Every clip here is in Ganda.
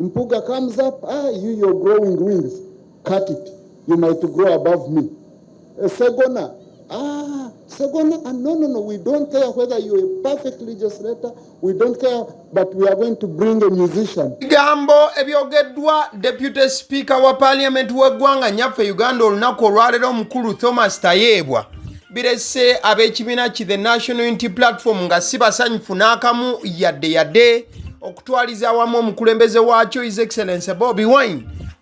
Mpuga comes up, you're growing wings. Cut it. You might grow above me. Segona, no, we don't care whether you're a perfect legislator. We don't care, but we are going to bring a musician. Gambo ebyogeddwa Deputy Speaker wa Parliament w'eggwanga nyaffe Uganda olunaku olwaleero omukulu Thomas Tayebwa birese ab'ekibiina ki The National Unity Platform nga si basanyufu n'akamu yadde okutwaliza awamu omukulembeze waakyo His Excellency Bobi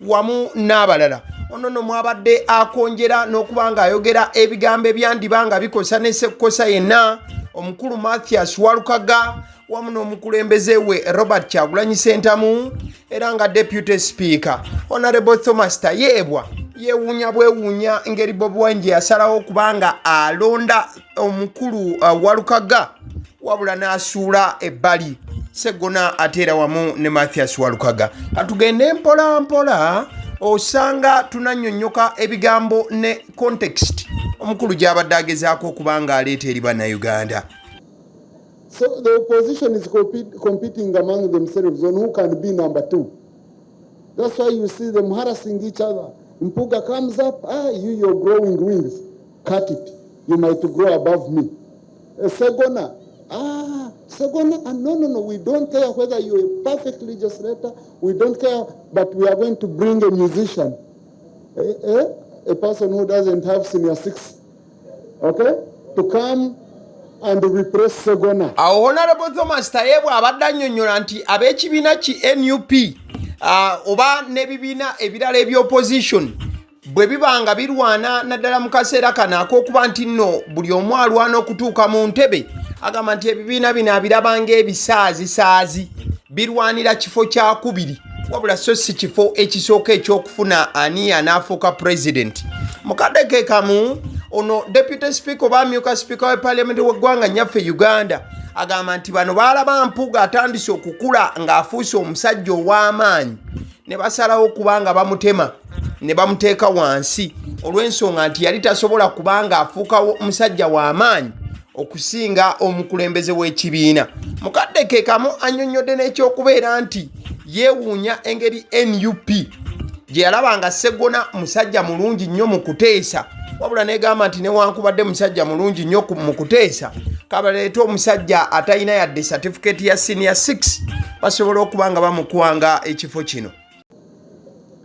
wamu n'abalala. Ono mwabadde akonjera n'okuba ng'ayogera ebigambo ebyandibanga bikosa ne ssekkosa yenna omukulu Mathias Walukagga wamu n'omukulembeze we Robert Kyagulanyi Ssentamu era nga Deputy Speaker Honorable Thomas Tayebwa yeewuunya bwewuunya ngeri Bobi Wine yasalawo kubanga alonda omukulu Walukagga wabula n'asuula ebbali Segona ateera wamu ne Mathias Walukagga. Katugende mpola osanga tunannyonnyoka ebigambo ne context omukulu gy'abadde agezaako okubanga aleeta eri bannayuganda. So the opposition is competing among themselves on who can be number two. That's why you see them harassing each other. Mpuga comes up, you're growing wings. Cut it. You might grow above me. Segona, no, we don't care whether you're a perfect legislator. We don't care, but we are going to bring a musician. A person who doesn't have senior six. Okay? To come and repress Segona. Honorable Thomas Tayebwa abadde annyonnyola nti ab'ekibiina ki NUP oba n'ebibiina ebirala eby'opposition bwe bibanga birwana naddala mu kaseera kano ak'okuba nti nno buli omu alwana okutuuka mu ntebe agamba nti ebibiina bino abirabanga ebisaazi birwanira kifo kya kubiri wabula so si kifo ekisooka ekyokufuna ani anaafuuka president. Mukadde ke kamu ono Deputy Speaker oba amyuka Speaker wa Parliament w'eggwanga nyaffe Uganda agamba nti bano baalaba Mpuga atandise okukula ng'afuuse omusajja ow'amaanyi ne basalawo kubanga bamutema ne bamuteeka wansi olw'ensonga nti yali tasobola kubanga afuukawo omusajja w'amaanyi okusinga omukulembeze w'ekibiina. Mukadde ke kamu annyonnyodde n'ekyokubeera nti yeewuunya engeri NUP gye yalabanga Segona musajja mulungi nnyo mu kuteesa wabula negamba nti newankubadde musajja mulungi nnyo mu kuteesa kabaleeta omusajja atalina yadde certificate ya senior 6 basobola okuba nga bamukwanga ekifo kino.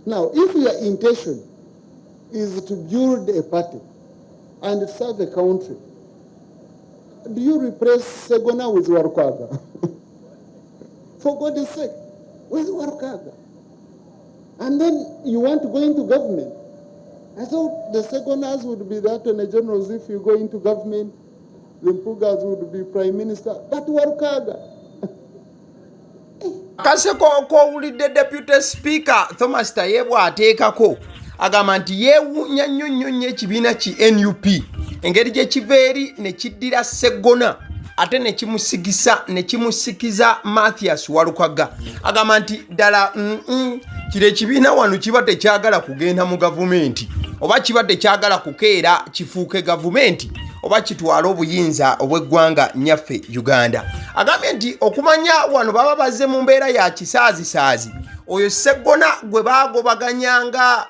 Now, if your intention is to build a party and serve a country, do you replace Segona with Walukagga? For God's sake, with Walukagga? And then you want to go into government. I thought the Segonas would be the Attorney Generals if you go into government. The Mpugas would be Prime Minister. But Walukagga. Kaseko owulidde Deputy Speaker Thomas Tayebwa ateekako agamba nti yeewuunya nnyo ekibiina ki NUP engeri gye kiva eri ne kiddira Segona ate ne kimusikiza Mathias Walukagga. Agamba nti ddala kire ekibiina wano kiba tekyagala kugenda mu gavumenti oba kiba tekyagala kukeera kifuuke gavumenti oba kitwala obuyinza obw'eggwanga nyaffe Uganda. Agambye nti okumanya wano baba bazze mu mbeera ya kisaazi oyo Segona gwe baagobaganyanga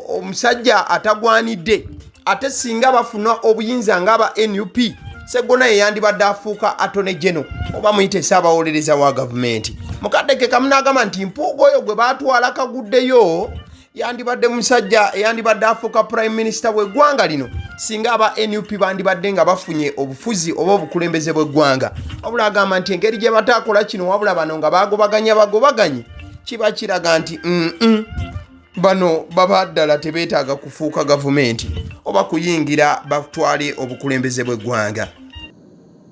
omusajja atagwanidde ate singa bafuna obuyinza ng'aba NUP Segona ye yandibadde afuuka Attorney General oba muyite ssaabawolereza wa gavumenti. Mukadde ke kamu n'agamba nti Mpuuga oyo gwe baatwala kaguddeyo yandibadde musajja yandibadde afuuka Prime Minister w'eggwanga lino singa aba NUP bandibadde nga bafunye obufuzi oba obukulembeze bw'eggwanga. Wabula agamba nti engeri gye bataakola kino wabula bano nga bagobaganye kiba kiraga nti bano baba ddala tebeetaaga kufuuka gavumenti oba kuyingira batwale obukulembeze bw'eggwanga.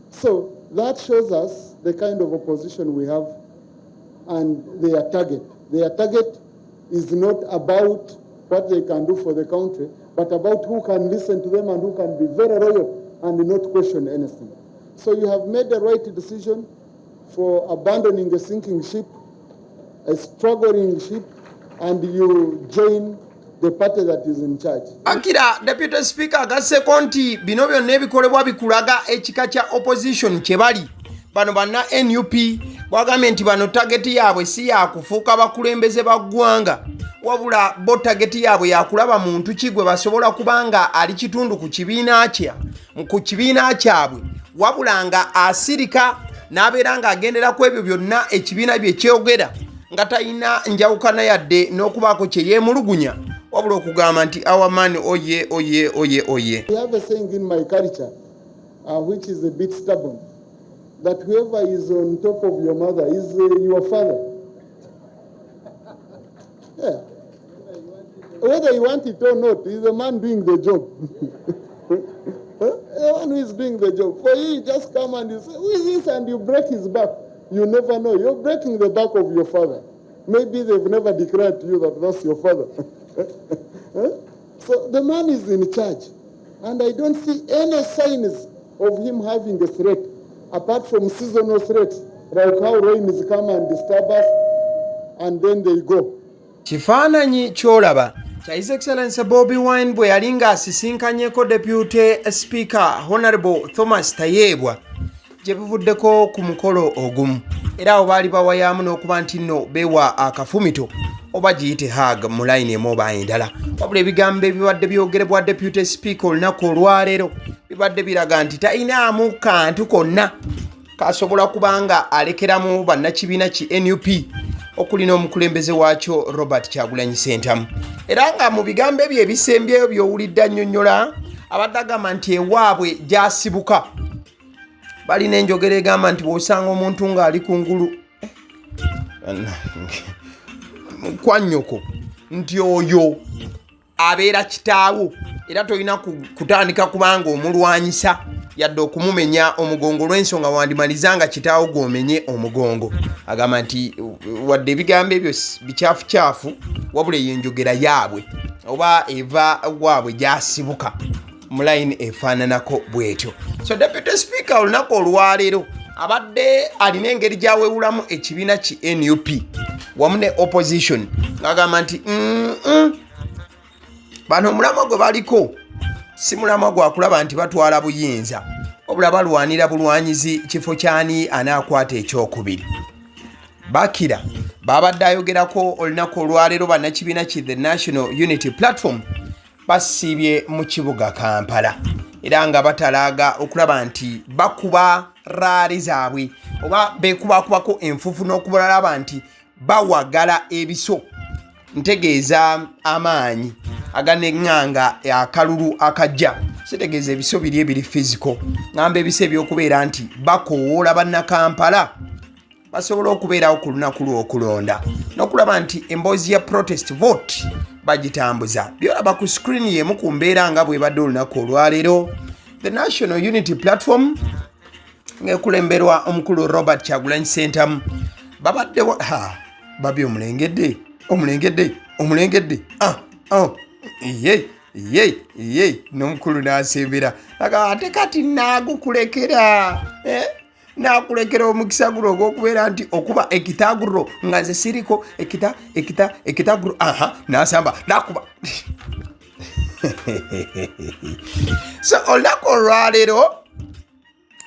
So that shows us the kind of opposition we have and their target. Their target is not about what they can do for the country, but about who can listen to them and who can be very loyal and not question anything. So you have made the right decision for abandoning a sinking ship, a struggling ship, and you join the party that is in charge. Akira Deputy Speaker agasseko nti bino byonna ebikolebwa bikulaga ekika kya opposition kye bali bano banna NUP bwagambye nti bano tageti yaabwe si yakufuuka bakulembeze ba ggwanga wabula bo tageti yaabwe yakulaba muntu ki gwe basobola kubanga ali kitundu ku kibiina kyabwe wabula nga asirika n'abeera ng'agendera ku ebyo byonna ekibiina bye kyogera nga talina njawukana yadde n'okubaako kye yeemulugunya wabula okugamba nti our man oye. We have a saying in my culture which is a bit stubborn, that whoever is on top of your mother is your father. Yeah. Whether you want it or not, he's the man doing the job. The one who is doing the job. For you just come and you say, who is this? And you break his back. You never know. You're breaking the back of your father. Maybe they've never declared to you that that's your father. So the man is in charge. And I don't see any signs of him having a threat, apart from seasonal threats, like how rain is come and disturb us, and then they go. Kifaananyi kyolaba kya His Excellency Bobi Wine bwe yali ng'asisinkanyeko Deputy Speaker Honorable Thomas Tayebwa gye bivuddeko ku mukolo ogumu era awo baali bawayaamu n'okuba nti nno beewa akafumito oba giyite hag mu layini emu oba endala wabula ebigambo ebibadde byogerebwa Deputy Speaker olunaku olwaleero bibadde biraga nti talinaamu kantu konna kasobola kubanga alekeramu bannakibiina ki NUP okulina omukulembeze waakyo Robert Kyagulanyi Ssentamu era nga mu bigambo ebyo ebisembyeyo by'owulidde annyonnyola abadde agamba nti ewaabwe gyasibuka balina enjogera egamba nti bw'osanga omuntu ng'ali ku ngulu kwa nnyoko nti oyo abeera kitaawo era tolina kutandika kubanga omulwanyisa yadde okumumenya omugongo olw'ensonga wandimalizanga kitaawo gw'omenye omugongo agamba nti wadde ebigambo ebyo bicaafu wabula yenjogera yaabwe oba eva waabwe gyasibuka mu layini efaananako bw'etyo. So Deputy Speaker olunaku olwaleero abadde alina engeri gy'awewulamu ekibiina ki NUP wamu ne opposition ng'agamba nti bano omulamwa gwe baliko si mulamwa gwakulaba nti batwala buyinza wabula balwanira bulwanyizi kifo kyani anaakwata ekyokubiri. Bakira babadde ayogerako olunaku olwaleero bannakibiina ki The National Unity Platform basiibye mu kibuga Kampala era nga batalaaga okulaba nti bakuba raali zaabwe oba beekubakubako enfufu n'okubalaba nti bawagala ebiso ntegeeza amaanyi aganeŋŋanga akalulu akajja sitegeeza ebiso biri ebiri physical ngamba ebiso ebyokubeera nti bakoowoola bannakampala basobola okubeerawo ku lunaku lw'okulonda n'okulaba nti emboozi ya protest vote bagitambuza byolaba ku screen yemu ku mbeera nga bwebadde olunaku olwaleero The National Unity Platform ng'ekulemberwa omukulu Robert Kyagulanyi Ssentamu babaddewo babi omulengedde n'omukulu n'asembera ate kati naagukulekera nakulekera omukisa gulo ogw'okubeera nti okuba ekitaguro nga nze siriko ekitaguro nasamba nakuba so olunaku olwaleero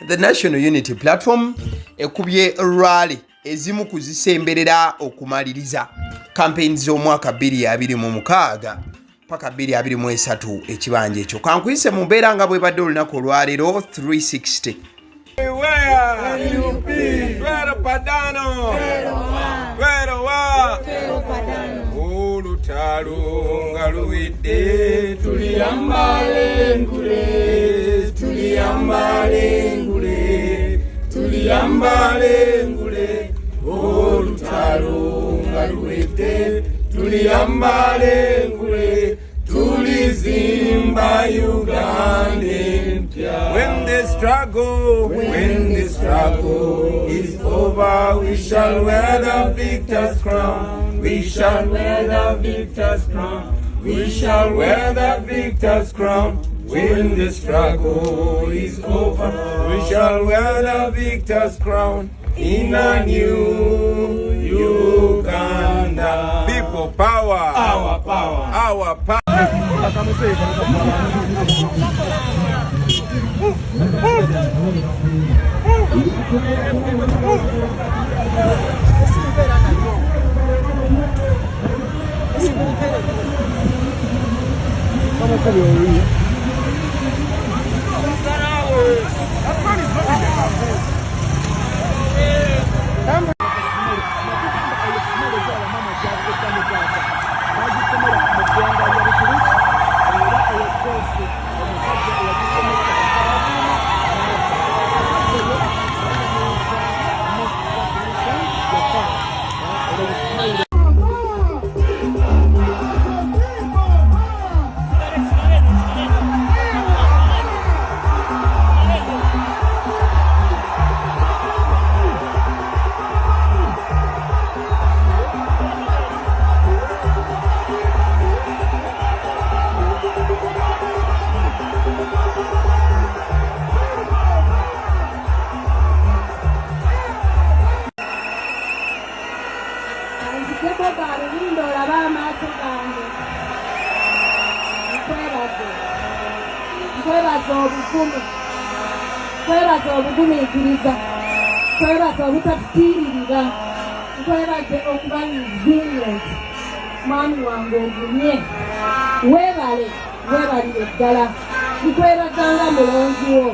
The National Unity Platform ekubye rally ezimu kuzisemberera okumaliriza campaigns z'omwaka 2026 paka 2023 ekibanja ekyo kankuyise mu mbeera nga bwebadde olunaku olwaleero 360 olutalo nga luwedde tuliyambale ngule olutalo nga luwedde tuliyambale ngule tulizimba Uganda empya. When the struggle is over, we shall wear the victor's crown. We shall wear the victor's crown. We shall wear the victor's crown. When the struggle is over, we shall wear the victor's crown in a new Uganda. People power, our power. Kwebaza obugumiikiriza, kwebaza obutatukiiririra, kwebaze okuba resilient. Mwami wange ogumye, weebalire ddala. Nkwebazanga mulonzi wo,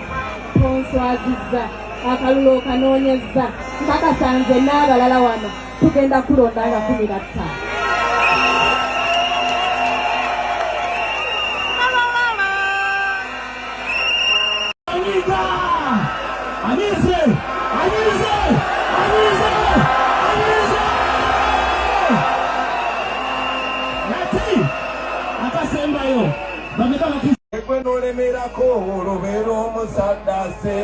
tonswazizza, akalulu okanoonyezza, nkakasanze n'abalala wano tugenda kulonda nga 15. Nolemerako olubero omusadase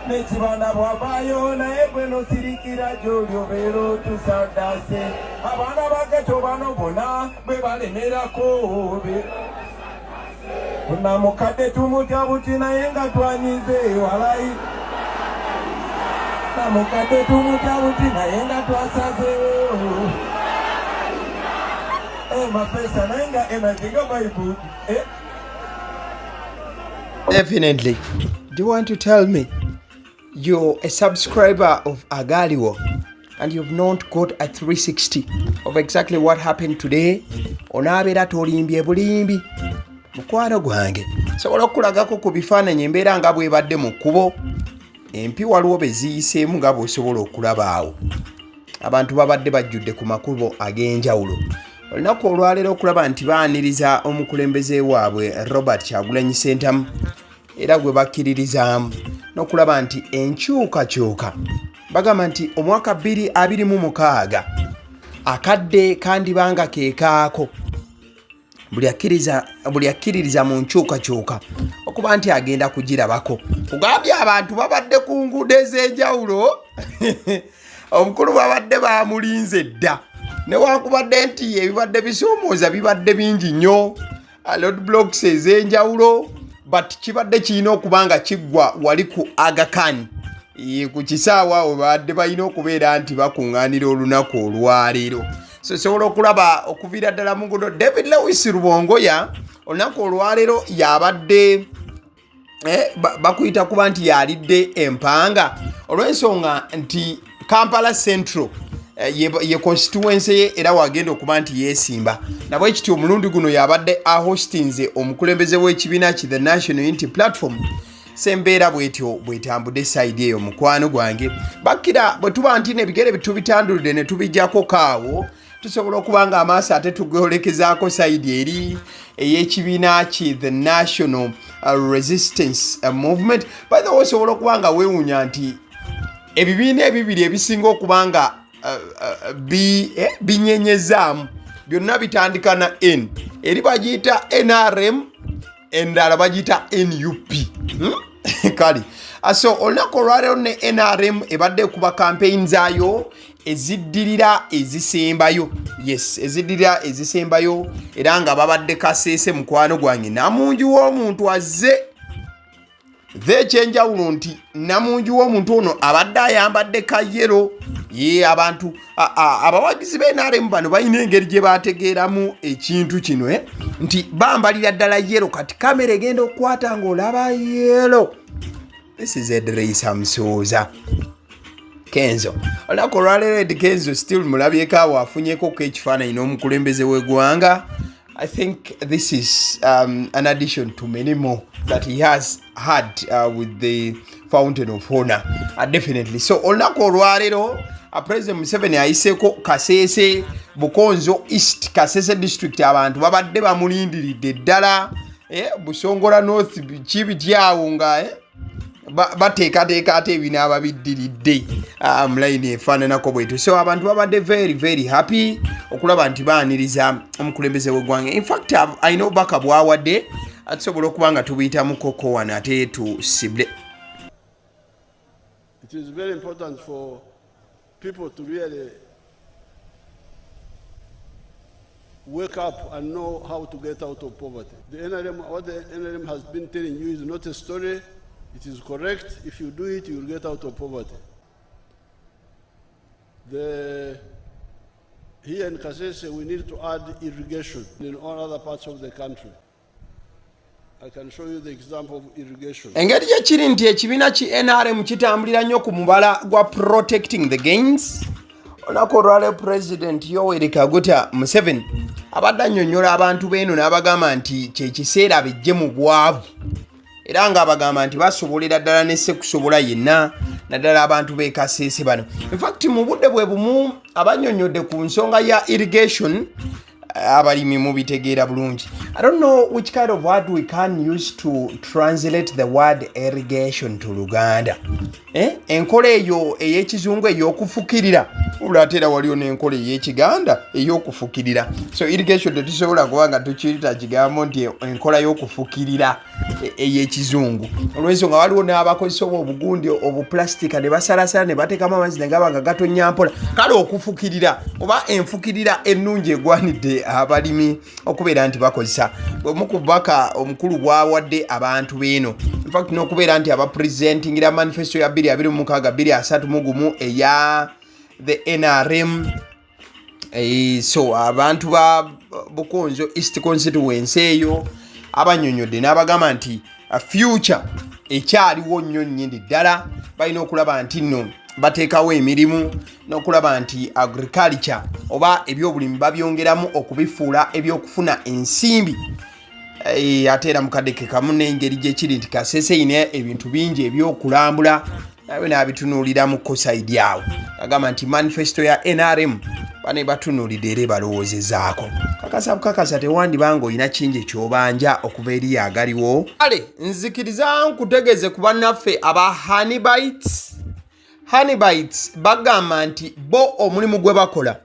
nekibana bwavayo naye gwe nosirikira gy'olyobero tusadase abaana bageto bano bona bwe balemerako bona mukadde tumutya buti naye nga twanyize walayi na mukadde tumutya buti naye nga twasazeewo mapesa naye nga enaziga Bible Definitely. Do you want to tell me you're a subscriber of AGALIWO and you've not got a 360 of exactly what happened today? Onabeera tolimbye bulimbi mukwano gwange sobola okulagako ku bifaananyi embeera nga bwebadde mu kkubo empi waliwo beziyiseemu nga bw'osobola okulaba awo. Abantu babadde bajjudde ku makubo ag'enjawulo. Olunaku olwaleero okulaba nti baaniriza omukulembeze waabwe Robert Kyagulanyi Ssentamu era gwe bakkiririzaamu n'okulaba nti enkyukakyuka bagamba nti omwaka 2026 akadde kandibanga keekaako buli akkiririza mu nkyukakyuka okuba nti agenda kugirabako. Kugambye abantu babadde ku nguudo ez'enjawulo omukulu babadde baamulinze dda newankubadde nti ebibadde bisoomooza bibadde bingi nnyo road blocks ez'enjawulo but kibadde kirina okuba nga kiggwa wali ku Aga Khan ku kisaawa awo badde balina okubeera nti bakuŋŋaanira olunaku olwaleero. So sobola okulaba okuviira ddala mu nguudo. David Lewis Rubongoya olunaku olwaleero yabadde bakuyita kuba nti yalidde empanga olw'ensonga nti Kampala Central ye constituency ye era wagenda okuba nti yeesimba nabwe ekityo omulundi guno yabadde ahostinze omukulembeze w'ekibiina ki The National Unity Platform. Sembeera bwetyo bwetambudde side eyo mukwano gwange bakkira bwe tuba nti nebigere bitubitandulidde ne tubijjako kaawo tusobola okuba nga amaaso ate tugolekezaako side eri ey'ekibiina ki The National Resistance Movement. By the way, osobola okuba nga weewuunya nti ebibiina ebibiri ebisinga okuba nga binyenyezaamu byonna bitandika na N eri bagiyita NRM endala bagiyita NUP. Kali so olunaku olwaleero ne NRM ebadde kuba campaign zaayo eziddirira ezisembayo. Yes, eziddirira ezisembayo era nga babadde kaseese mukwano gwange namunju w'omuntu azze ekyenjawulo nti namunju w'omuntu ono abadde ayambadde kayero ye abantu abawagizi b'NRM bano balina engeri gye bategeeramu ekintu kino nti bambalira ddala yero kati kamera egenda okukwata ng'olaba yero This is Edrisa Msuza. Kenzo. Olako olwaleero Kenzo still mulabyeko awo afunyeko ekifaananyi n'omukulembeze w'eggwanga. I think this is an addition to many more that he has had with the Fountain of Honor. Definitely. So olako olwaleero President Museveni ayiseeko Kasese Bukonzo East Kasese district abantu babadde bamulindiridde ddala Busongola North kibityawo nga bateekateeka ate ebinaaba biddiridde mulayini efaananako bwetu. So abantu babadde very very happy okulaba nti baaniriza omukulembeze w'eggwanga. In fact alina obubaka bwawadde atusobola okuba nga tubuyitamu koko wano ate tusibule. It is very important for people to really wake up and know how to get out of poverty. What the NRM has been telling you is not a story. It is correct. If you do it, you will get out of poverty. Here in Kasese, we need to add irrigation in all other parts of the country. I can show you the example of irrigation. Engeri gyekiri nti ekibiina ki NRM kitambulira nnyo ku mubala gwa protecting the gains. Olako olwaleero President Yoweri Kaguta Museveni abadde annyonnyola abantu beeno n'abagamba nti kyekiseera bijje mu bwavu. Era ng'abagamba nti basobolera ddala n'esse kusobola yenna naddala abantu b'e Kasese bano. In fact mu budde bwe bumu abannyonnyodde ku nsonga ya irrigation abalimi mubitegeera bulungi. I don't know which kind of word we can use to translate the word irrigation to Luganda. Enkola eyo ey'ekizungu ey'okufukirira ulateera waliyo n'enkola ey'ekiganda ey'okufukirira. So irrigation tetusobola kuba nga tukiyita kigambo nti enkola y'okufukirira ey'ekizungu. Olw'ensonga waliwo n'abakozesa obugundi obuplastika ne basalasala ne bateekamu amazzi ne gaba nga gatonnya mpola. Kale okufukirira oba enfukirira ennungi egwanidde abalimi okubeera nti bakozesa. Bw'omu ku bubaka omukulu bwawadde abantu beeno. In fact n'okubeera nti abapresentingira manifesto ya 2026-2031 eya the NRM. So abantu ba Bukonzo East Constituency eyo abannyonnyodde n'abagamba nti future ekyaliwo nnyo nnyini ddala balina okulaba nti nno bateekawo emirimu n'okulaba nti agriculture oba ebyobulimi babyongeramu okubifuula ebyokufuna ensimbi. Ate era mukaddeke kamu n'engeri gyekiri nti Kasese ine ebintu bingi ebyokulambula nawe n'abitunuulira mu kosaidi awo. Agamba nti manifesto ya NRM bane batunuulidde era balowoozezaako. Kakasa bukakasa tewandibanga olina kingi ekyobanja okuva eri agaliwo. Kale nzikiriza nkutegeeze ku bannaffe aba Honeybites bagamba nti bo omulimu gwe bakola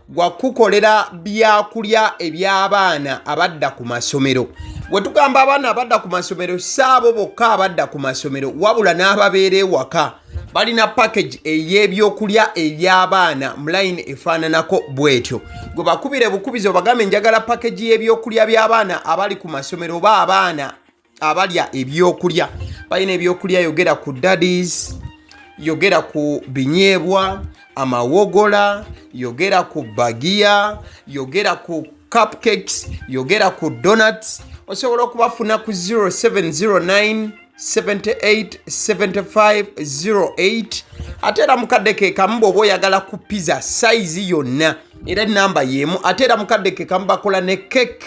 gwa kukolera byakulya eby'abaana abadda ku masomero. Bwe tugamba abaana abadda ku masomero saabo bokka abadda ku masomero wabula n'ababeera ewaka balina package ey'ebyokulya eby'abaana mu line efaananako bwetyo. Gwe bakubire bukubizo bagambe njagala package y'ebyokulya by'abaana abali ku masomero oba abaana abalya ebyokulya. Balina ebyokulya yogera ku daddies, yogera ku binyeebwa, amawogola, yogera ku bagiya, yogera ku cupcakes, yogera ku donuts. Osobola okubafuna ku 0709 787508. Ate era mukaddeke kamu bw'oba oyagala ku pizza size yonna era namba y'emu. Ate era mukaddeke kamu bakola ne cake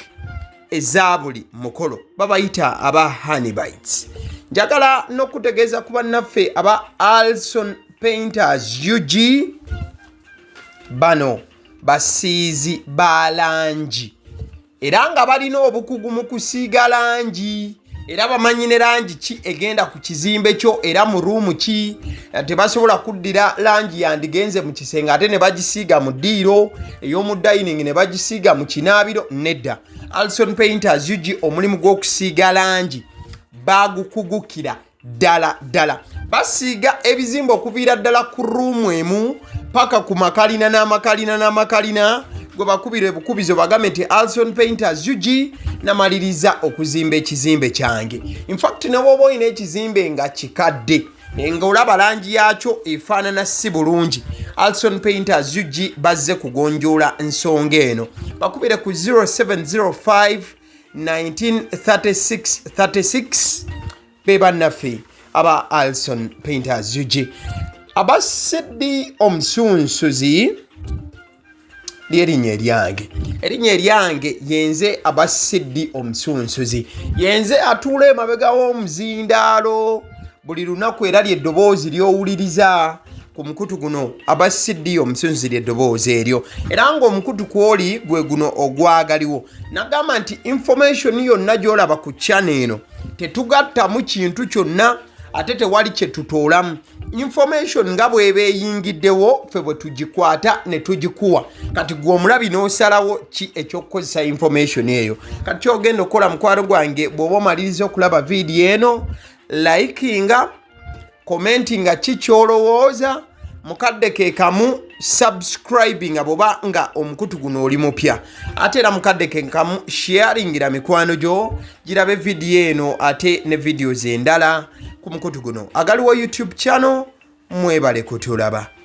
eza buli mukolo babayita aba Honeybites. Njagala n'okutegeeza ku bannaffe aba Alson Painters UG bano basiizi ba langi era nga balina obukugu mu kusiiga langi era bamanyi ne langi ki egenda ku kizimbe kyo era mu ruumu ki. Tebasobola kuddira langi yandigenze mu kisenge ate ne bagisiiga mu ddiiro ey'omu dining ne bagisiiga mu kinaabiro. Nedda. Alson Painters UG omulimu gw'okusiiga langi bagukugukira ddala. Basiiga ebizimbe okuviira ddala ku ruumu emu paka ku makalina n'amakalina. Gwe bakubire bukubizo bagambe nti Alson Painters UG namaliriza okuzimba ekizimbe kyange. In fact ne bw'oba olina ekizimbe nga kikadde nga olaba langi yakyo efaanana si bulungi, Alson Painters UG bazze kugonjoola ensonga eno. Bakubire ku 0705 1936 36 be bannaffe aba Alson Painters UG aba Sedi Omusunsuzi erinnya eryange yenze aba Sedi Omusunsuzi yenze atuula emabega w'omuzindaalo buli lunaku era ly'eddoboozi ly'owuliriza ku mukutu guno aba Sedi Omusunsuzi ly'eddoboozi eryo era ng'omukutu kwoli gwe guno ogwagaliwo nagamba nti information yonna gy'olaba ku channel eno tetugattamu kintu kyonna ate tewali kye tutoolamu information nga bw'eba eyingiddewo ffe bwe tugikwata ne tugikuwa kati gwe omulabi n'osalawo ki ekyokukozesa information eyo kati kyogenda okukola mukwano gwange bw'oba omaliriza okulaba vidiyo eno likinga commentinga ki kyolowooza mukadde ke kamu subscribinga bwoba nga omukutu guno oli mupya ate era mukadde ke kamu sharingira mikwano gyo girabe vidiyo eno ate ne videos endala ku mukutu guno Agaliwo YouTube channel mwebale kutulaba.